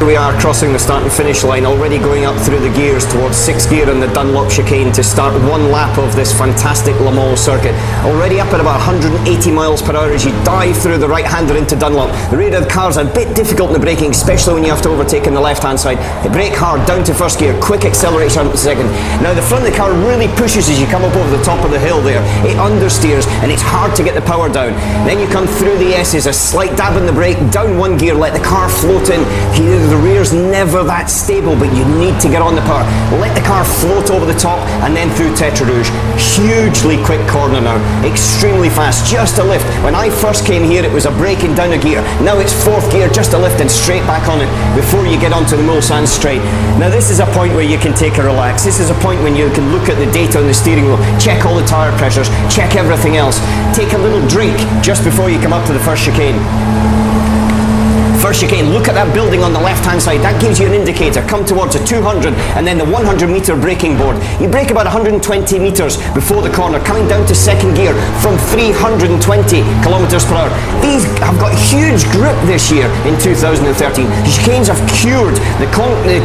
We are crossing the start and finish line, already going up through the gears towards 6th gear in the Dunlop chicane to start one lap of this fantastic Le Mans circuit. Already up at about 180 miles per hour as you dive through the right-hander into Dunlop. The rear of the cars are a bit difficult in the braking, especially when you have to overtake on the left-hand side. They brake hard down to 1st gear, quick acceleration up to 2nd. Now the front of the car really pushes as you come up over the top of the hill there. It understeers and it's hard to get the power down. Then you come through the S's, a slight dab in the brake, down 1 gear, let the car float in. The rear's never that stable, but you need to get on the power. Let the car float over the top and then through Tetra Rouge. Hugely quick corner now, extremely fast, just a lift. When I first came here it was a braking down a gear. Now it's 4th gear, just a lift and straight back on it before you get onto the Mulsanne straight. Now this is a point where you can take a relax. This is a point when you can look at the data on the steering wheel, check all the tyre pressures, check everything else. Take a little drink just before you come up to the first chicane. First chicane, look at that building on the left-hand side. That gives you an indicator. Come towards a 200 and then the 100-meter braking board. You brake about 120 meters before the corner, coming down to 2nd gear from 320 kilometers per hour. These have got huge grip this year in 2013. The chicanes have cured. The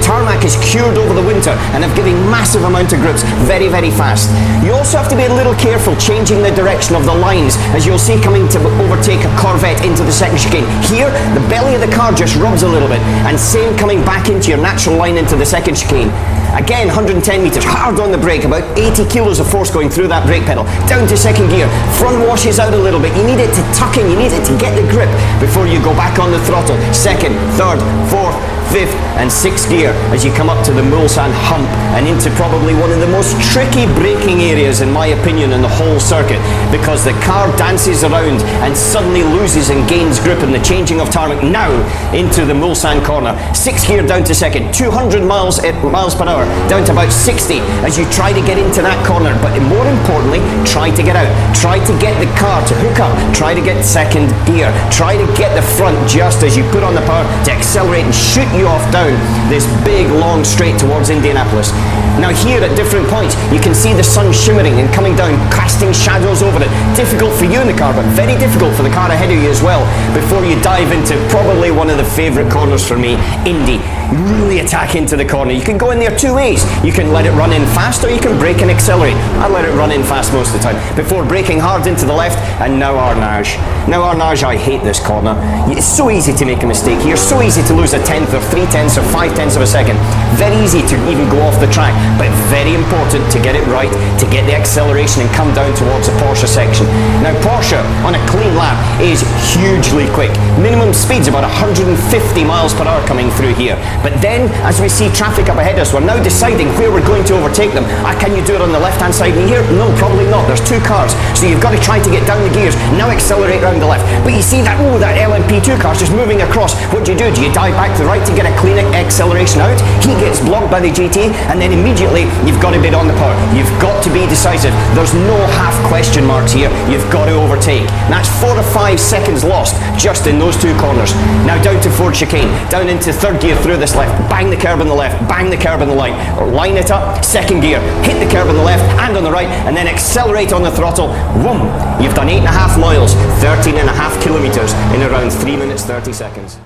tarmac is cured over the winter and have given massive amount of grips very, very fast. You also have to be a little careful changing the direction of the lines, as you'll see coming to overtake a Corvette into the 2nd chicane. Here, the belly of the car just rubs a little bit, and same coming back into your natural line into the 2nd chicane. Again, 110 meters, hard on the brake, about 80 kilos of force going through that brake pedal. Down to 2nd gear, front washes out a little bit. You need it to tuck in, you need it to get the grip before you go back on the throttle. 2nd, 3rd, 4th, 5th and 6th gear as you come up to the Mulsanne hump and into probably one of the most tricky braking areas in my opinion in the whole circuit, because the car dances around and suddenly loses and gains grip in the changing of tarmac. Now into the Mulsanne corner, 6th gear down to 2nd, 200 miles per hour down to about 60 as you try to get into that corner, but more importantly try to get out, try to get the car to hook up, try to get 2nd gear, try to get the front just as you put on the power to accelerate and shoot you off down this big long straight towards Indianapolis. Now here at different points you can see the sun shimmering and coming down, casting shadows over it. Difficult for you in the car, but very difficult for the car ahead of you as well before you dive into probably one of the favourite corners for me, Indy. Really attack into the corner. You can go in there 2 ways. You can let it run in fast or you can brake and accelerate. I let it run in fast most of the time before braking hard into the left, and now Arnage. Now Arnage, I hate this corner. It's so easy to make a mistake here, so easy to lose a 1/10 or 3/10 or 5/10 of a second. Very easy to even go off the track, but very important to get it right, to get the acceleration and come down towards the Porsche section. Now Porsche on a clean lap is hugely quick. Minimum speed's about 150 miles per hour coming through here. But then, as we see traffic up ahead of us, we're now deciding where we're going to overtake them. Can you do it on the left-hand side in here? No, probably not. There's 2 cars, so you've got to try to get down the gears. Now accelerate round the left. But you see that, that LMP2 car's just moving across. What do? Do you dive back to the right to get a clean acceleration out? He gets blocked by the GT, and then immediately you've got to bid on the power. You've got to be decisive. There's no half question marks here. You've got to overtake. And that's 4 to 5 seconds lost just in those 2 corners. Now down to 4th chicane, down into 3rd gear through this left, bang the curb on the left, bang the curb on the right, or line it up, 2nd gear, hit the curb on the left and on the right, and then accelerate on the throttle. Whoom! You've done 8.5 miles, 13.5 kilometers in around 3 minutes 30 seconds.